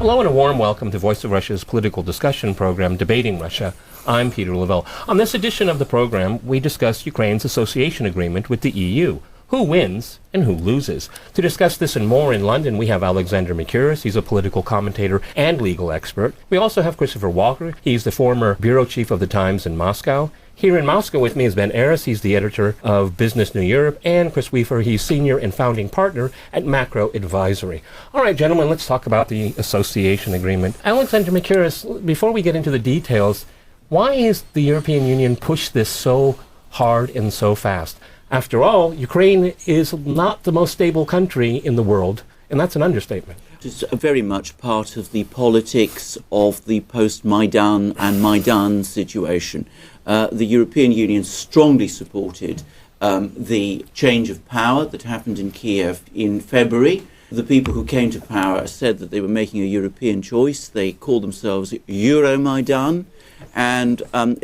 Hello and a warm welcome to Voice of Russia's political discussion program, Debating Russia. I'm Peter Lavelle. On this edition of the program, we discuss Ukraine's association agreement with the EU. Who wins and who loses? To discuss this and more in London, we have Alexander Mercouris. He's a political commentator and legal expert. We also have Christopher Walker. He's the former bureau chief of the Times in Moscow. Here in Moscow with me is Ben Aris. He's the editor of Business New Europe. And Chris Weafer, he's senior and founding partner at Macro Advisory. All right, gentlemen, let's talk about the association agreement. Alexander Mercouris, before we get into the details, why is the European Union pushed this so hard and so fast? After all, Ukraine is not the most stable country in the world, and that's an understatement. It's very much part of the politics of the post-Maidan and Maidan situation. The European Union strongly supported the change of power that happened in Kiev in February. The people who came to power said that they were making a European choice. They called themselves Euromaidan. And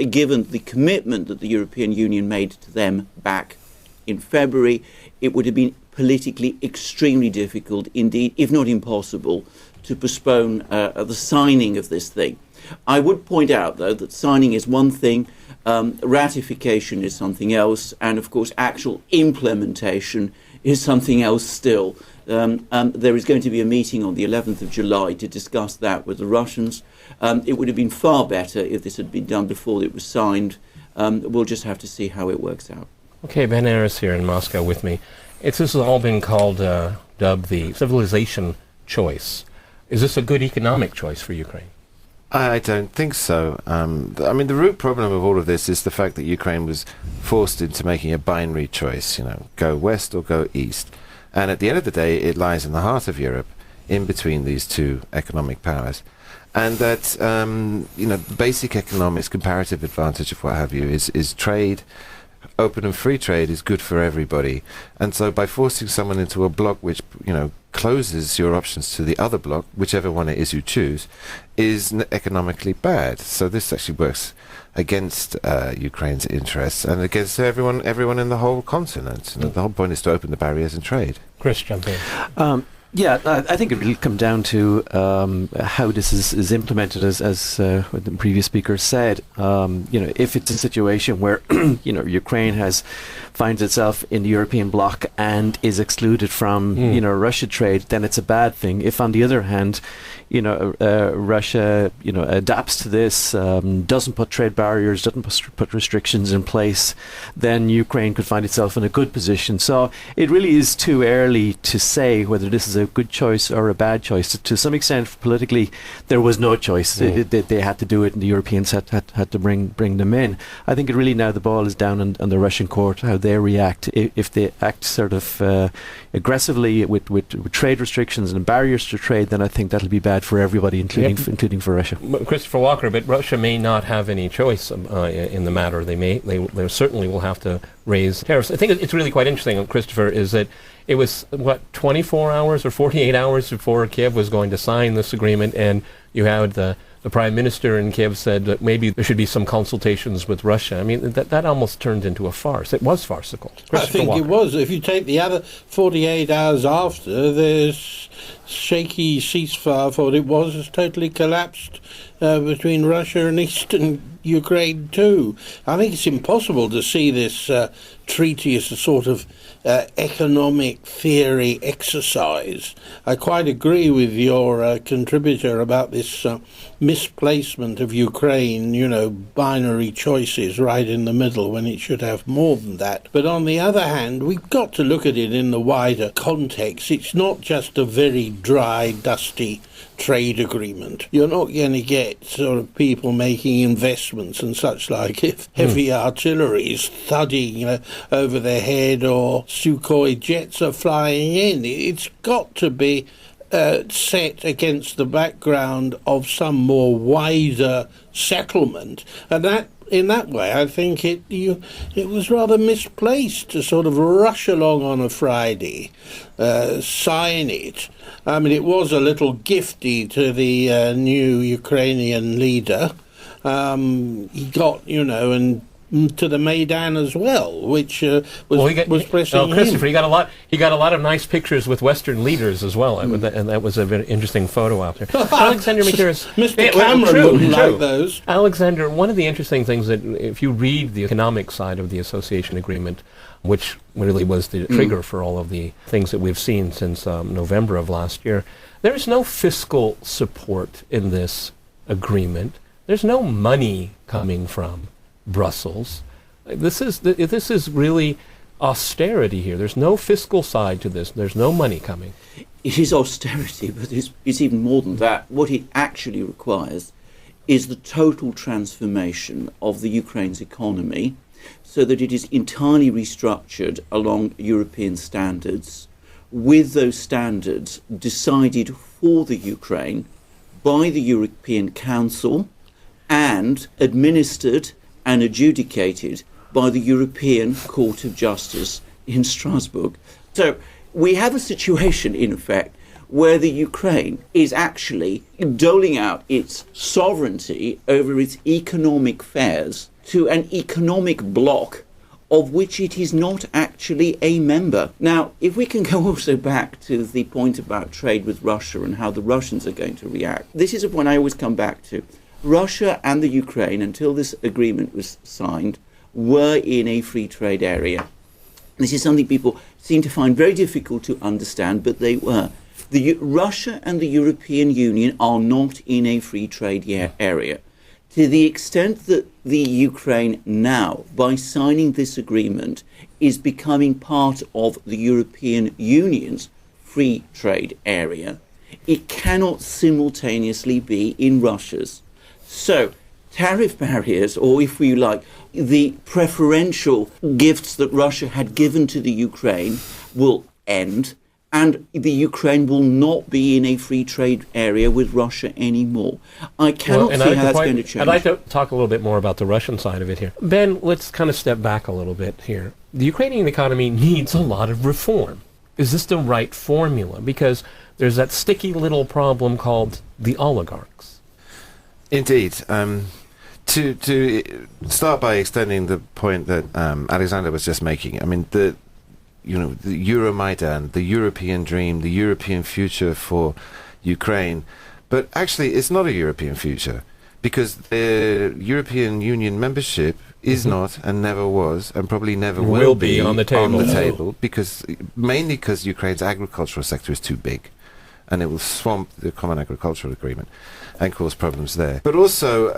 given the commitment that the European Union made to them back in February, it would have been politically extremely difficult, indeed, if not impossible, to postpone the signing of this thing. I would point out, though, that signing is one thing, ratification is something else, and, of course, actual implementation is something else still. There is going to be a meeting on the 11th of July to discuss that with the Russians. It would have been far better if this had been done before it was signed. We'll just have to see how it works out. Okay, Ben Aris here in Moscow with me. This has all been called, dubbed the civilization choice. Is this a good economic choice for Ukraine? I don't think so. I mean, the root problem of all of this is the fact that Ukraine was forced into making a binary choice, go west or go east. And at the end of the day, it lies in the heart of Europe, in between these two economic powers. And that, basic economics, comparative advantage of what have you, is trade. Open and free trade is good for everybody. And so by forcing someone into a bloc which, closes your options to the other bloc, whichever one it is you choose, is economically bad. So this actually works against Ukraine's interests and against everyone in the whole continent. The whole point is to open the barriers and trade. Chris, jump in. I think it will come down to how this is implemented, as what the previous speaker said. If it's a situation where Ukraine finds itself in the European bloc and is excluded from Russia trade, then it's a bad thing. If on the other hand, Russia adapts to this, doesn't put trade barriers, doesn't put restrictions in place, then Ukraine could find itself in a good position. So it really is too early to say whether this is a good choice or a bad choice. To some extent, politically, there was no choice. They had to do it, and the Europeans had to bring them in. I think really now the ball is down on the Russian court, how they react. If they act sort of aggressively with trade restrictions and barriers to trade, then I think that'll be bad for everybody, including for Russia. Christopher Walker, but Russia may not have any choice in the matter. They certainly will have to raise tariffs. I think it's really quite interesting, Christopher, is that it was, 24 hours or 48 hours before Kiev was going to sign this agreement, and you had the Prime Minister in Kiev said that maybe there should be some consultations with Russia. I mean, that almost turned into a farce. It was farcical. I think Walker. It was. If you take the other 48 hours after, there's shaky ceasefire for it has totally collapsed between Russia and eastern Ukraine too. I think it's impossible to see this treaty as a sort of economic theory exercise. I quite agree with your contributor about this misplacement of Ukraine, binary choices right in the middle when it should have more than that. But on the other hand, we've got to look at it in the wider context. It's not just a very dry, dusty trade agreement. You're not going to get sort of people making investments and such like if heavy artillery is thudding over their head or Sukhoi jets are flying in. It's got to be set against the background of some more wider settlement, and that in that way I think it was rather misplaced to sort of rush along on a Friday, sign it. I mean, it was a little gifty to the new Ukrainian leader. He got, and to the Maidan as well, which was pressing him. Christopher, he got a lot of nice pictures with Western leaders as well, and that was a very interesting photo out there. Alexander Mercouris, Mr. Cameron wouldn't like those. Alexander, one of the interesting things that if you read the economic side of the association agreement, which really was the trigger for all of the things that we've seen since November of last year, there is no fiscal support in this agreement. There's no money coming from Brussels. This is really austerity here. There's no fiscal side to this. There's no money coming. It is austerity, but it's even more than that. What it actually requires is the total transformation of the Ukraine's economy so that it is entirely restructured along European standards, with those standards decided for the Ukraine by the European Council and administered and adjudicated by the European Court of Justice in Strasbourg. So we have a situation, in effect, where the Ukraine is actually doling out its sovereignty over its economic affairs to an economic bloc of which it is not actually a member. Now, if we can go also back to the point about trade with Russia and how the Russians are going to react, this is a point I always come back to. Russia and the Ukraine, until this agreement was signed, were in a free trade area. This is something people seem to find very difficult to understand, but they were. Russia and the European Union are not in a free trade area. To the extent that the Ukraine now, by signing this agreement, is becoming part of the European Union's free trade area, it cannot simultaneously be in Russia's. So, tariff barriers, or if we like, the preferential gifts that Russia had given to the Ukraine will end, and the Ukraine will not be in a free trade area with Russia anymore. I cannot see how that's going to change. I'd like to talk a little bit more about the Russian side of it here. Ben, let's kind of step back a little bit here. The Ukrainian economy needs a lot of reform. Is this the right formula? Because there's that sticky little problem called the oligarchs. Indeed. To start by extending the point that Alexander was just making, I mean, the Euromaidan, the European dream, the European future for Ukraine, but actually it's not a European future, because the European Union membership is not and never was and probably never will be on the table. Because mainly because Ukraine's agricultural sector is too big, and it will swamp the Common Agricultural Agreement and cause problems there. But also,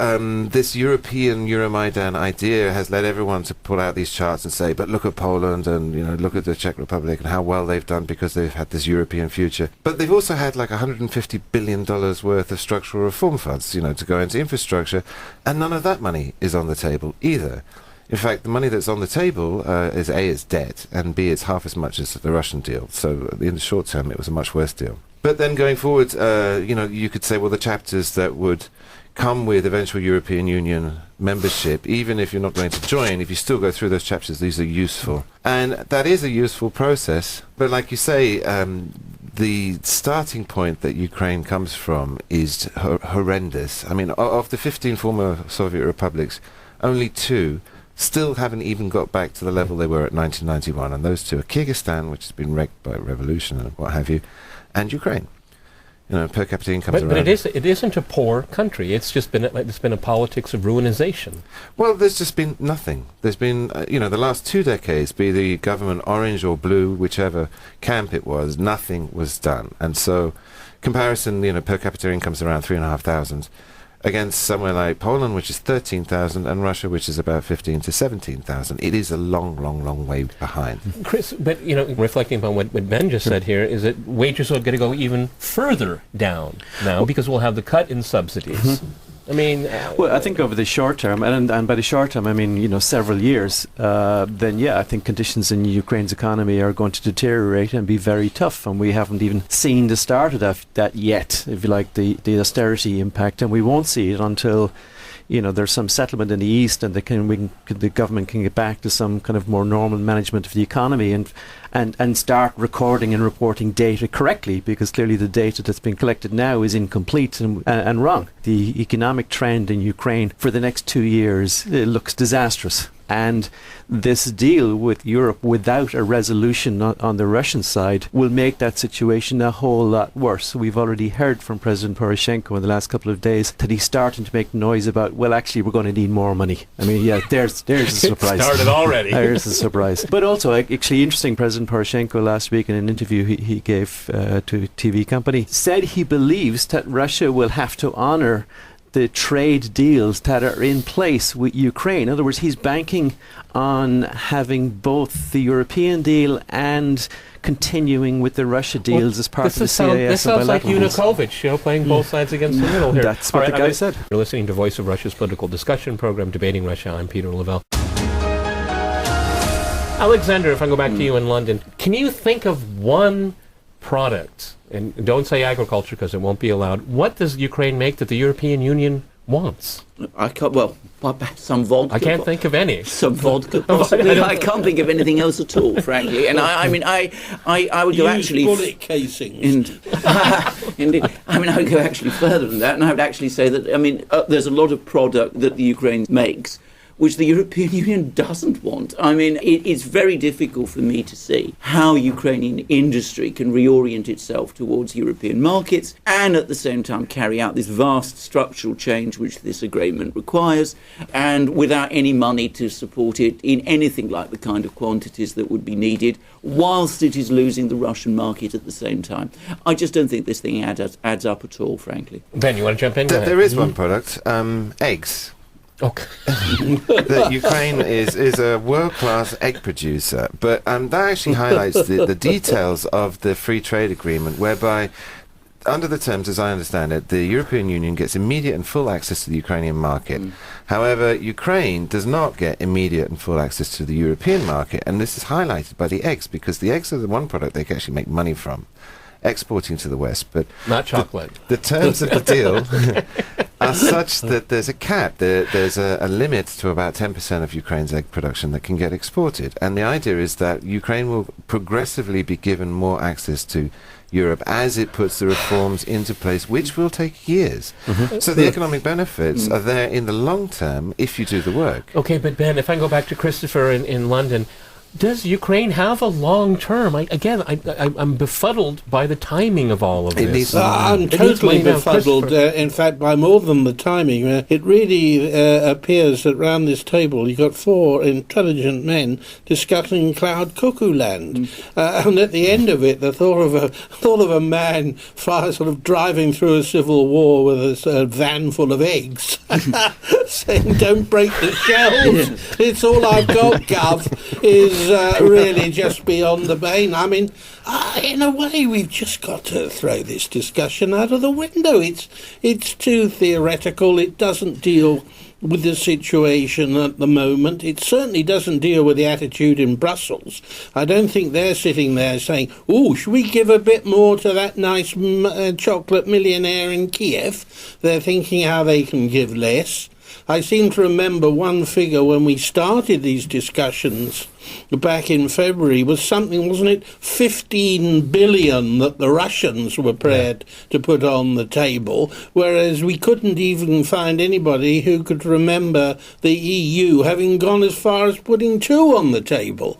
this European Euromaidan idea has led everyone to pull out these charts and say, but look at Poland and look at the Czech Republic and how well they've done because they've had this European future. But they've also had like $150 billion worth of structural reform funds, to go into infrastructure, and none of that money is on the table either. In fact, the money that's on the table is A, it's debt, and B, it's half as much as the Russian deal. So in the short term, it was a much worse deal. But then going forward, you could say, well, the chapters that would come with eventual European Union membership, even if you're not going to join, if you still go through those chapters, these are useful. And that is a useful process. But like you say, the starting point that Ukraine comes from is horrendous. I mean, of the 15 former Soviet republics, only 2 still haven't even got back to the level they were at 1991. And those 2 are Kyrgyzstan, which has been wrecked by revolution and what have you, and Ukraine. Per capita incomes around. But it isn't a poor country. It's just been a politics of ruinization. Well, there's just been nothing. There's been the last 2 decades, be the government orange or blue, whichever camp it was, nothing was done. And so, comparison, per capita incomes around 3,500. Against somewhere like Poland, which is 13,000, and Russia, which is about 15 to 17,000. It is a long, long, long way behind. Chris, but, reflecting upon what Ben just said here, is that wages are going to go even further down now because we'll have the cut in subsidies. I mean... well, I think over the short term, and by the short term, I mean, several years, then, I think conditions in Ukraine's economy are going to deteriorate and be very tough, and we haven't even seen the start of that yet, if you like, the austerity impact, and we won't see it until... there's some settlement in the east, and the government can get back to some kind of more normal management of the economy and start recording and reporting data correctly, because clearly the data that's been collected now is incomplete and wrong. The economic trend in Ukraine for the next 2 years looks disastrous. And this deal with Europe without a resolution on the Russian side will make that situation a whole lot worse. We've already heard from President Poroshenko in the last couple of days that he's starting to make noise about, well, actually, we're going to need more money. I mean, yeah, there's a surprise. It started already. There's a surprise. But also, actually, interesting, President Poroshenko last week in an interview he gave to a TV company said he believes that Russia will have to honour the trade deals that are in place with Ukraine. In other words, he's banking on having both the European deal and continuing with the Russia deals as part of the CIS. This sounds like Yanukovych, playing both sides against the middle here. That's what the guy said. You're listening to Voice of Russia's political discussion program, Debating Russia. I'm Peter Lavelle. Alexander, if I go back to you in London, can you think of one product, and don't say agriculture because it won't be allowed, what does Ukraine make that the European Union wants? I can't, well, some vodka. I can't think of any. Some vodka, possibly. I can't think of anything else at all, frankly. And I mean, I would go actually... bullet casings. Indeed. I mean, I would go actually further than that, and I would actually say that, I mean, there's a lot of product that the Ukraine makes which the European Union doesn't want. I mean, it's very difficult for me to see how Ukrainian industry can reorient itself towards European markets and at the same time carry out this vast structural change which this agreement requires, and without any money to support it in anything like the kind of quantities that would be needed, whilst it is losing the Russian market at the same time. I just don't think this thing adds up at all, frankly. Ben, you want to jump in? There is one product, eggs. Okay. That Ukraine is a world-class egg producer, but that actually highlights the details of the free trade agreement, whereby, under the terms, as I understand it, the European Union gets immediate and full access to the Ukrainian market. However, Ukraine does not get immediate and full access to the European market, and this is highlighted by the eggs, because the eggs are the one product they can actually make money from, exporting to the West. But not chocolate. The terms of the deal are such that there's a cap. There's a limit to about 10% of Ukraine's egg production that can get exported. And the idea is that Ukraine will progressively be given more access to Europe as it puts the reforms into place, which will take years. So the economic benefits are there in the long term if you do the work. Okay, but Ben, if I go back to Christopher in London, does Ukraine have a long term? I'm befuddled by the timing of all of this. I'm totally befuddled, in fact, by more than the timing. It really appears that round this table you've got four intelligent men discussing cloud cuckoo land. And at the end of it, the thought of a man sort of driving through a civil war with a van full of eggs, saying, "Don't break the shells. It's all I've got, Gov," is really just beyond the bane. I mean, in a way, we've just got to throw this discussion out of the window. It's too theoretical. It doesn't deal with the situation at the moment. It certainly doesn't deal with the attitude in Brussels. I don't think they're sitting there saying, "Oh, should we give a bit more to that nice chocolate millionaire in Kiev?" They're thinking how they can give less. I seem to remember one figure when we started these discussions back in February was something, wasn't it, 15 billion that the Russians were prepared to put on the table, whereas we couldn't even find anybody who could remember the EU having gone as far as putting 2 on the table.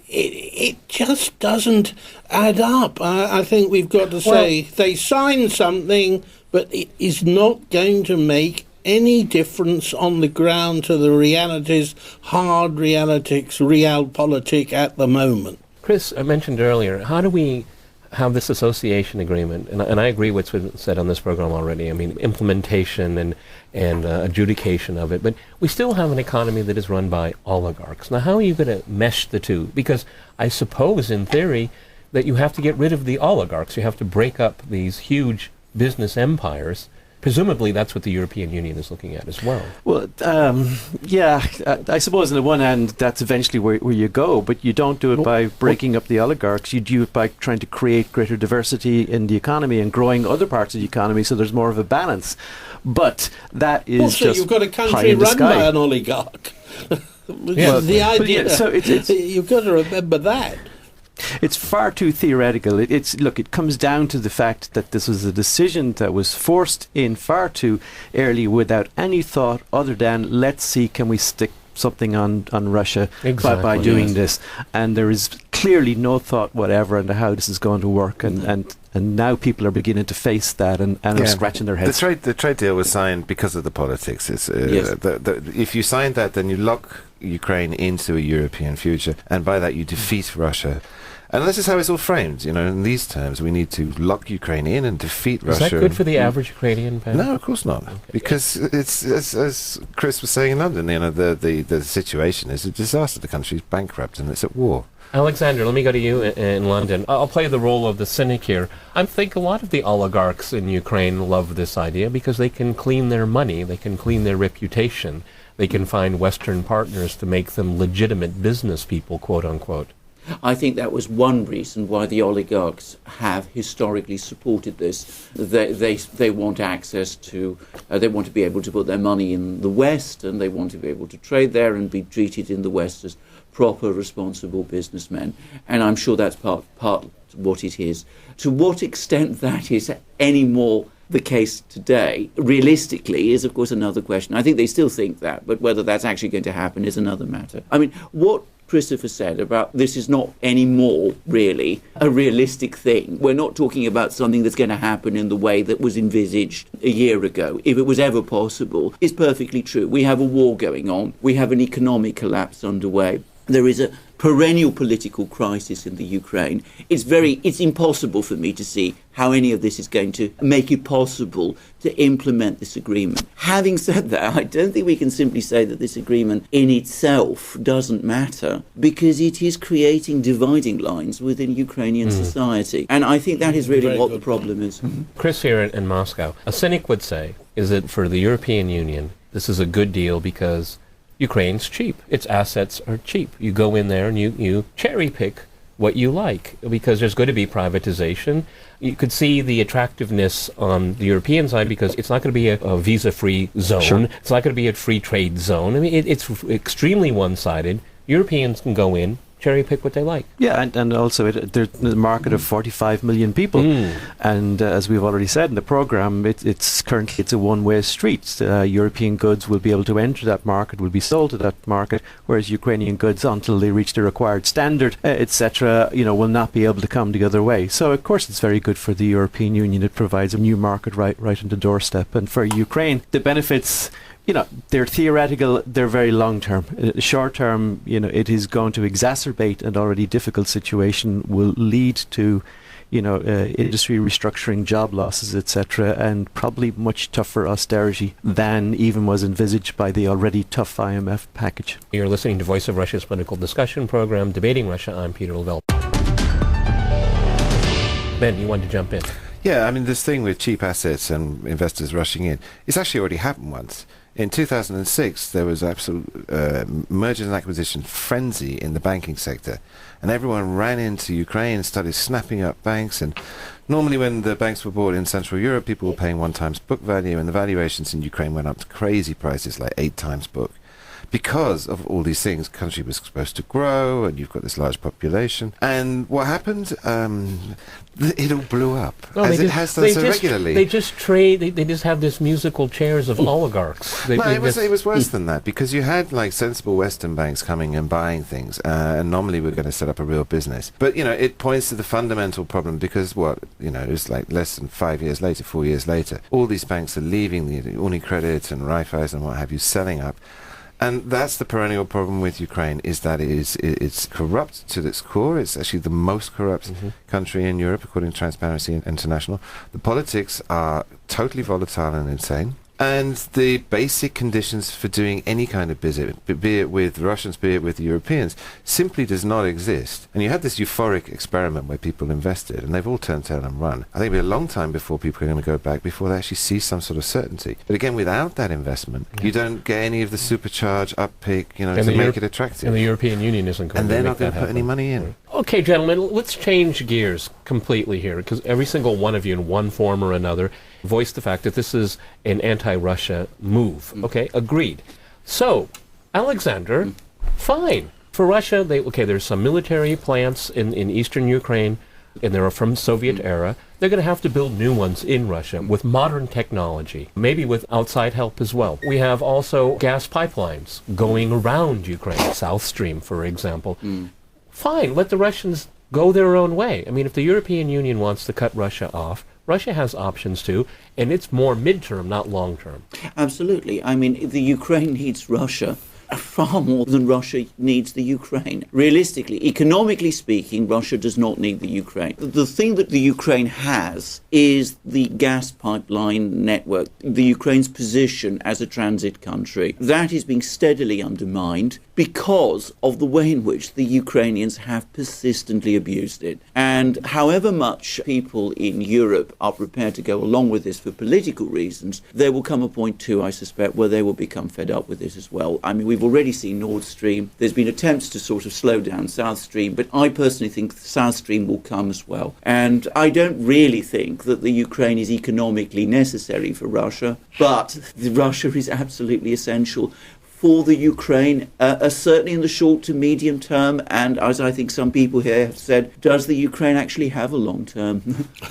It just doesn't add up. I think we've got to say they signed something, but it is not going to make any difference on the ground to the realities, hard realities, realpolitik at the moment. Chris, I mentioned earlier, how do we have this association agreement? And I agree with what's been said on this program already. I mean, implementation and adjudication of it. But we still have an economy that is run by oligarchs. Now, how are you going to mesh the two? Because I suppose, in theory, that you have to get rid of the oligarchs. You have to break up these huge business empires. Presumably that's what the European Union is looking at as well. Well, I suppose on the one hand that's eventually where you go, but you don't do it by breaking up the oligarchs. You do it by trying to create greater diversity in the economy and growing other parts of the economy so there's more of a balance. But that is also, just you've got a country run by an oligarch. The idea, you've got to remember that. It's far too theoretical. It comes down to the fact that this was a decision that was forced in far too early without any thought other than, let's see, can we stick something on Russia Exactly, by doing yes. this. And there is clearly no thought whatever into how this is going to work. And now people are beginning to face that and are scratching their heads. The trade deal was signed because of the politics. It's, Yes. If you signed that, then you lock Ukraine into a European future, and by that you defeat Russia. And this is how it's all framed, in these terms. We need to lock Ukraine in and defeat Russia. Is that good for the average Ukrainian fan? No, of course not. Because it's, as Chris was saying in London, the situation is a disaster. The country's bankrupt and it's at war. Alexander, let me go to you in London. I'll play the role of the cynic here. I think a lot of the oligarchs in Ukraine love this idea because they can clean their money, they can clean their reputation, they can find Western partners to make them legitimate business people, quote unquote. I think that was one reason why the oligarchs have historically supported this. They want access to, they want to be able to put their money in the West, and they want to be able to trade there and be treated in the West as proper, responsible businessmen. And I'm sure that's part what it is. To what extent that is any more the case today, realistically, is of course another question. I think they still think that, but whether that's actually going to happen is another matter. I mean, what Christopher said about this is not anymore really a realistic thing. We're not talking about something that's going to happen in the way that was envisaged a year ago, if it was ever possible. It's perfectly true. We have a war going on. We have an economic collapse underway. There is a perennial political crisis in the Ukraine. It's impossible for me to see how any of this is going to make it possible to implement this agreement. Having said that, I don't think we can simply say that this agreement in itself doesn't matter, because it is creating dividing lines within Ukrainian society. And I think that is really Very what the good problem is. Chris here in Moscow, a cynic would say, is that for the European Union, this is a good deal because Ukraine's cheap. Its assets are cheap. You go in there and you cherry pick what you like, because there's going to be privatization. You could see the attractiveness on the European side because it's not going to be a visa-free zone. Sure. It's not going to be a free trade zone. I mean, it's extremely one-sided. Europeans can go in, cherry pick what they like. Yeah, and also there's a market of 45 million people, and as we've already said in the program, it's currently a one-way street. European goods will be able to enter that market, will be sold to that market, whereas Ukrainian goods, until they reach the required standard, etc., will not be able to come the other way. So of course it's very good for the European Union. It provides a new market right on the doorstep, and for Ukraine, the benefits, they're theoretical, they're very long-term. Short term, it is going to exacerbate an already difficult situation, will lead to, industry restructuring, job losses, etc., and probably much tougher austerity than even was envisaged by the already tough IMF package. You're listening to Voice of Russia's political discussion program, Debating Russia. I'm Peter Lavelle. Ben, you wanted to jump in? Yeah, I mean, this thing with cheap assets and investors rushing in, it's actually already happened once. In 2006, there was absolute mergers and acquisition frenzy in the banking sector, and everyone ran into Ukraine and started snapping up banks. And normally when the banks were bought in Central Europe, people were paying 1 times book value, and the valuations in Ukraine went up to crazy prices, like 8 times book. Because of all these things, the country was supposed to grow, and you've got this large population. And what happened? It all blew up, as it has done so regularly. They just trade. They just have this musical chairs of oligarchs. It was worse than that, because you had sensible Western banks coming and buying things, and normally we're going to set up a real business. But it points to the fundamental problem, because it was like less than 4 years later, all these banks are leaving the UniCredit and Raiffeisen and what have you, selling up. And that's the perennial problem with Ukraine, is that it's corrupt to its core. It's actually the most corrupt country in Europe, according to Transparency International. The politics are totally volatile and insane. And the basic conditions for doing any kind of business, be it with Russians, be it with the Europeans, simply does not exist. And you had this euphoric experiment where people invested, and they've all turned tail and run. I think it'll be a long time before people are going to go back, before they actually see some sort of certainty. But again, without that investment, you don't get any of the supercharge uppick, to make it attractive. And the European Union isn't going to And they're make not going that to put any happen. money in. Okay, gentlemen, let's change gears completely here, because every single one of you in one form or another voiced the fact that this is an anti-Russia move. Okay, agreed. So, Alexander, fine. For Russia, there's some military plants in eastern Ukraine. and they're from Soviet era. They're going to have to build new ones in Russia with modern technology, maybe with outside help as well. We have also gas pipelines going around Ukraine, South Stream, for example. Fine, let the Russians go their own way. I mean, if the European Union wants to cut Russia off, Russia has options too, and it's more midterm, not long-term. Absolutely. I mean, the Ukraine needs Russia far more than Russia needs the Ukraine. Realistically, economically speaking, Russia does not need the Ukraine. The thing that the Ukraine has is the gas pipeline network, the Ukraine's position as a transit country. That is being steadily undermined because of the way in which the Ukrainians have persistently abused it. And however much people in Europe are prepared to go along with this for political reasons, there will come a point too, I suspect, where they will become fed up with this as well. I mean, we've already seen Nord Stream. There's been attempts to sort of slow down South Stream, but I personally think South Stream will come as well. And I don't really think that the Ukraine is economically necessary for Russia, but Russia is absolutely essential for the Ukraine, certainly in the short to medium term, and as I think some people here have said, does the Ukraine actually have a long term?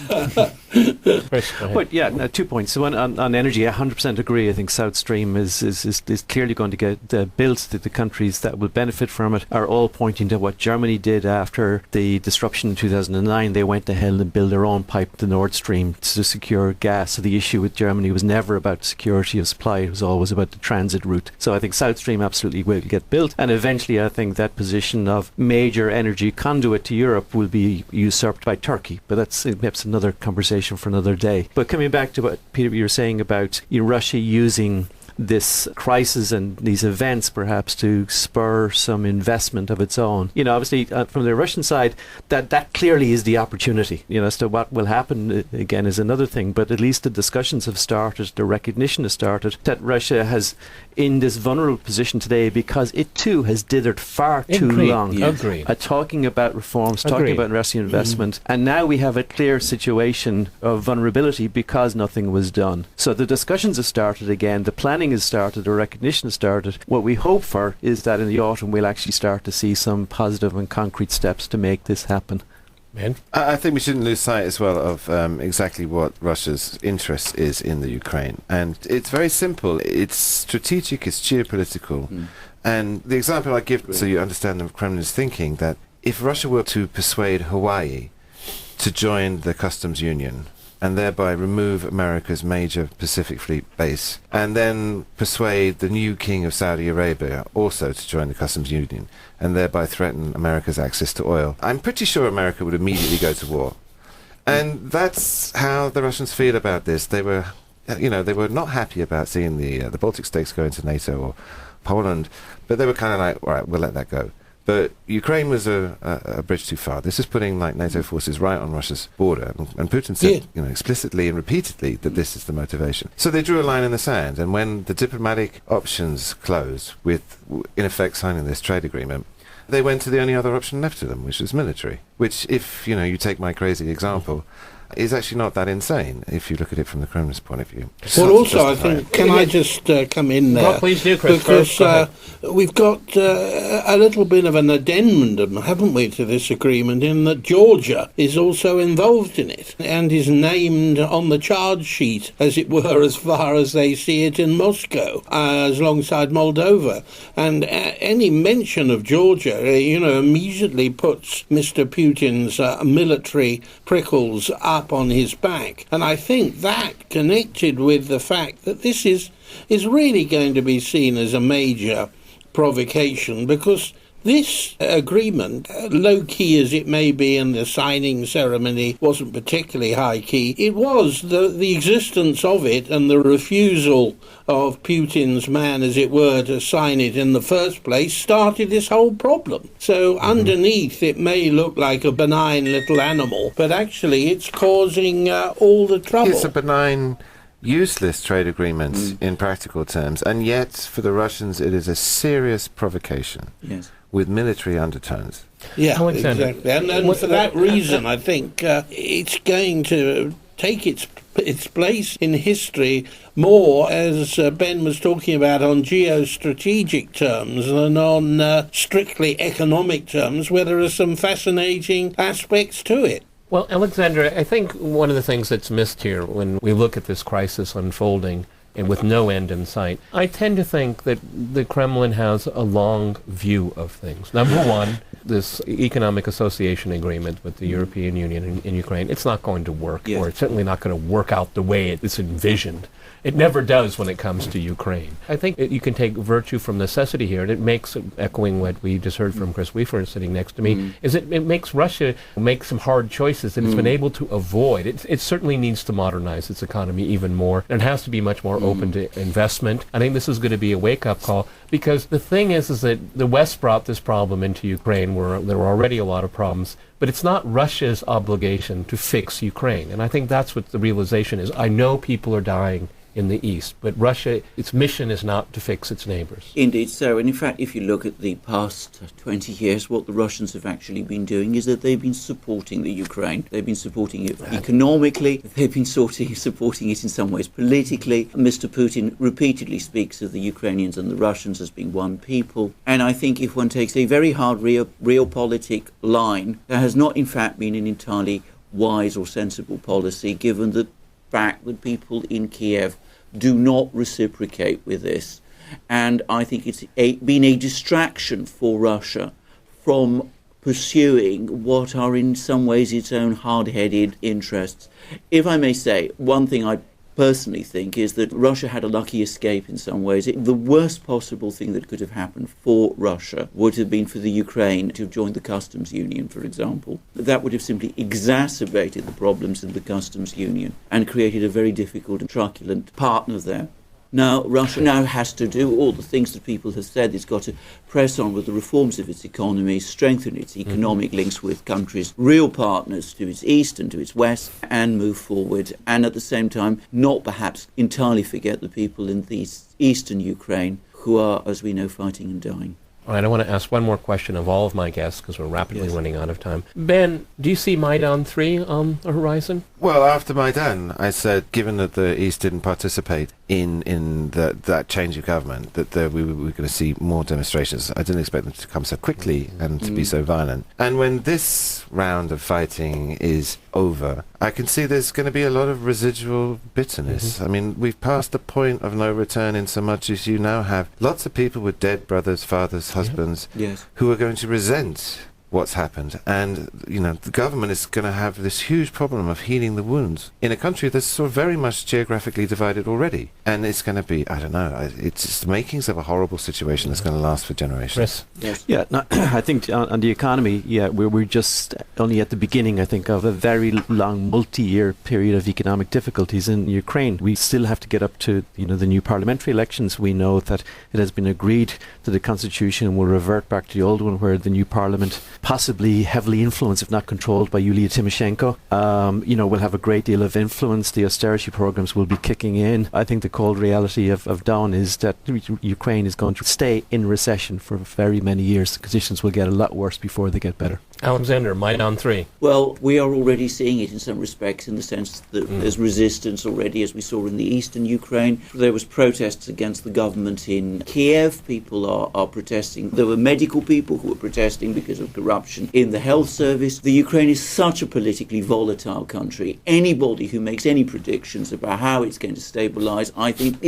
But yeah, 2 points. So on energy, I 100% agree. I think South Stream is clearly going to get built. The countries that will benefit from it are all pointing to what Germany did after the disruption in 2009. They went ahead and built their own pipe, the Nord Stream, to secure gas. So the issue with Germany was never about security of supply. It was always about the transit route. So I think South Stream absolutely will get built, and eventually I think that position of major energy conduit to Europe will be usurped by Turkey, but that's perhaps another conversation for another day. But coming back to what Peter, you were saying about Russia using this crisis and these events perhaps to spur some investment of its own. Obviously from the Russian side, that clearly is the opportunity. As to what will happen again is another thing, but at least the discussions have started, the recognition has started that Russia has in this vulnerable position today because it too has dithered far too long. Agreed. Talking about reforms, talking about Russian investment, and now we have a clear situation of vulnerability because nothing was done. So the discussions have started again, the planning has started, the recognition has started. What we hope for is that in the autumn we'll actually start to see some positive and concrete steps to make this happen. Man. I think we shouldn't lose sight as well of exactly what Russia's interest is in the Ukraine. And it's very simple. It's strategic, it's geopolitical. And the example I give, so you understand the Kremlin's thinking, that if Russia were to persuade Hawaii to join the customs union and thereby remove America's major Pacific Fleet base, and then persuade the new king of Saudi Arabia also to join the customs union, and thereby threaten America's access to oil, I'm pretty sure America would immediately go to war. And that's how the Russians feel about this. They were, they were not happy about seeing the Baltic states go into NATO or Poland, but they were kind of like, all right, we'll let that go. But Ukraine was a bridge too far. This is putting NATO forces right on Russia's border, and Putin said, explicitly and repeatedly that this is the motivation. So they drew a line in the sand, and when the diplomatic options closed, with in effect signing this trade agreement, they went to the only other option left to them, which was military. Which, if you take my crazy example, is actually not that insane if you look at it from the Kremlin's point of view. Well, also, I think, can I just come in there? Well, please do, Chris. Because we've got a little bit of an addendum, haven't we, to this agreement, in that Georgia is also involved in it and is named on the charge sheet, as it were, as far as they see it in Moscow, alongside Moldova. And any mention of Georgia, immediately puts Mr. Putin's military prickles up on his back. And I think that, connected with the fact that this is really going to be seen as a major provocation, because this agreement, low-key as it may be, and the signing ceremony wasn't particularly high-key, it was the existence of it and the refusal of Putin's man, as it were, to sign it in the first place started this whole problem. So underneath it may look like a benign little animal, but actually it's causing all the trouble. It's a benign, useless trade agreement in practical terms, and yet for the Russians it is a serious provocation. Yes. With military undertones. Yeah, Alexander. exactly. And for that reason, I think it's going to take its place in history more, as Ben was talking about, on geostrategic terms than on strictly economic terms, where there are some fascinating aspects to it. Well, Alexander, I think one of the things that's missed here when we look at this crisis unfolding and with no end in sight, I tend to think that the Kremlin has a long view of things. Number one, this economic association agreement with the European Union in Ukraine, it's not going to work, or it's certainly not going to work out the way it's envisioned. It never does when it comes to Ukraine. I think you can take virtue from necessity here, and it makes, echoing what we just heard from Chris Weafer sitting next to me, is it makes Russia make some hard choices that it's been able to avoid. It certainly needs to modernize its economy even more, and it has to be much more open to investment. I think this is going to be a wake-up call, because the thing is that the West brought this problem into Ukraine where there were already a lot of problems, but it's not Russia's obligation to fix Ukraine. And I think that's what the realization is. I know people are dying in the East, but Russia, its mission is not to fix its neighbors. Indeed so. And in fact, if you look at the past 20 years, what the Russians have actually been doing is that they've been supporting the Ukraine. They've been supporting it economically. They've been supporting it in some ways politically. Mr. Putin repeatedly speaks of the Ukrainians and the Russians as being one people. And I think if one takes a very hard realpolitik line, there has not in fact been an entirely wise or sensible policy, given the fact that people in Kiev do not reciprocate with this. And I think it's been a distraction for Russia from pursuing what are in some ways its own hard-headed interests. If I may say, one thing I personally think is that Russia had a lucky escape in some ways. The worst possible thing that could have happened for Russia would have been for the Ukraine to have joined the customs union, for example. That would have simply exacerbated the problems in the customs union and created a very difficult and truculent partner there. Now, Russia now has to do all the things that people have said. It's got to press on with the reforms of its economy, strengthen its economic links with countries, real partners to its east and to its west, and move forward. And at the same time, not perhaps entirely forget the people in the eastern Ukraine who are, as we know, fighting and dying. All right, I want to ask one more question of all of my guests because we're rapidly running out of time. Ben, do you see Maidan 3 on the horizon? Well, after Maidan, I said, given that the East didn't participate in that change of government, that we were going to see more demonstrations. I didn't expect them to come so quickly and to be so violent. And when this round of fighting is over, I can see there's going to be a lot of residual bitterness. I mean, we've passed the point of no return in so much as you now have lots of people with dead brothers, fathers, husbands, who are going to resent what's happened. And, you know, the government is going to have this huge problem of healing the wounds in a country that's sort of very much geographically divided already. And it's going to be, I don't know, it's just the makings of a horrible situation that's going to last for generations. Yes. Yeah, no, I think on the economy, we're just only at the beginning, I think, of a very long multi-year period of economic difficulties in Ukraine. We still have to get up to, the new parliamentary elections. We know that it has been agreed that the constitution will revert back to the old one, where the new parliament, possibly heavily influenced, if not controlled, by Yulia Tymoshenko, will have a great deal of influence. The austerity programs will be kicking in. I think the cold reality of Dawn is that Ukraine is going to stay in recession for very many years. The conditions will get a lot worse before they get better. Alexander, Maidan 3. Well, we are already seeing it in some respects, in the sense that there's resistance already, as we saw in the eastern Ukraine. There was protests against the government in Kiev. People are protesting. There were medical people who were protesting because of corruption in the health service. The Ukraine is such a politically volatile country. Anybody who makes any predictions about how it's going to stabilize, I think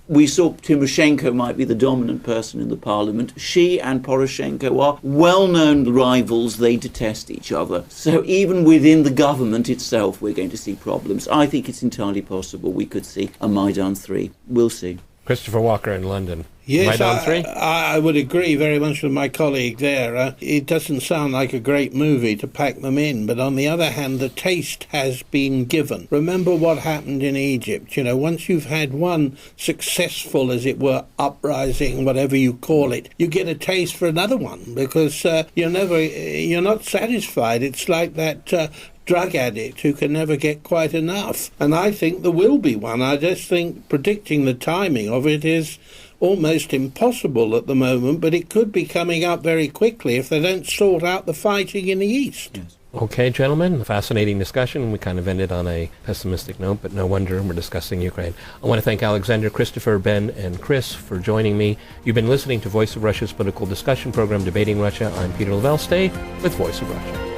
we saw Tymoshenko might be the dominant person in the parliament. She and Poroshenko are well-known rivals. They detest each other. So even within the government itself, we're going to see problems. I think it's entirely possible we could see a Maidan 3. We'll see. Christopher Walker in London. Yes, Maidan 3? I would agree very much with my colleague there. It doesn't sound like a great movie to pack them in, but on the other hand, the taste has been given. Remember what happened in Egypt. Once you've had one successful, as it were, uprising, whatever you call it, you get a taste for another one, because you're not satisfied. It's like that drug addict who can never get quite enough. And I think there will be one. I just think predicting the timing of it is almost impossible at the moment, but it could be coming up very quickly if they don't sort out the fighting in the east. Yes. Okay, gentlemen, fascinating discussion. We kind of ended on a pessimistic note, but no wonder we're discussing Ukraine. I want to thank Alexander, Christopher, Ben, and Chris for joining me. You've been listening to Voice of Russia's political discussion program, Debating Russia. I'm Peter Lavelle. Stay with Voice of Russia.